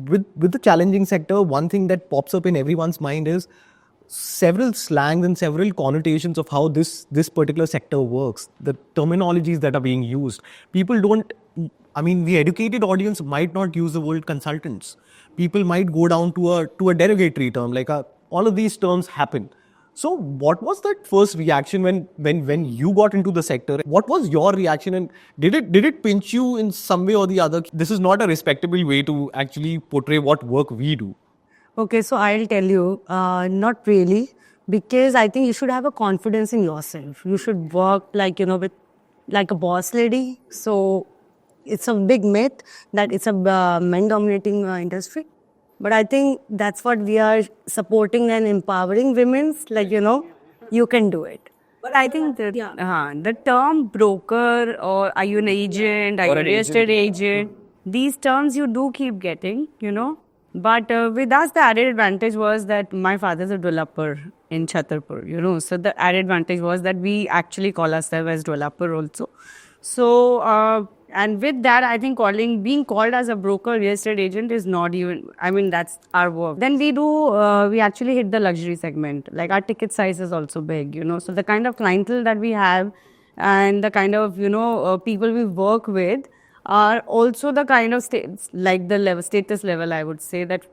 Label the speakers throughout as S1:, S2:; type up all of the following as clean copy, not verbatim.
S1: with the challenging sector, one thing that pops up in everyone's mind is several slangs and several connotations of how this particular sector works, the terminologies that are being used. People don't, I mean, the educated audience might not use the word consultants. People might go down to a derogatory term, like all of these terms happen. So what was that first reaction when you got into the sector? What was your reaction, and did it pinch you in some way or the other? This is not a respectable way to actually portray what work we do.
S2: Okay, so I'll tell you, not really, because I think you should have a confidence in yourself. You should work with like a boss lady. So it's a big myth that it's a men-dominating industry. But I think that's what we are supporting and empowering women's, you can do it.
S3: But I think that the term broker, or are you an agent, are you a real estate agent, these terms you do keep getting. But with us, the added advantage was that my father's a developer in Chhatarpur, so the added advantage was that we actually call ourselves as developer also. So, and with that, I think being called as a broker, real estate agent is not even, I mean, that's our work. Then we actually hit the luxury segment. Like our ticket size is also big, so the kind of clientele that we have and the kind of, people we work with are also the kind of status level, I would say, that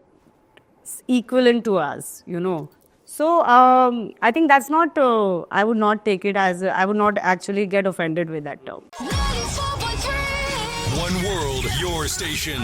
S3: equivalent to us. So I think that's not, I would not take it as, I would not actually get offended with that term.
S4: One world, your station.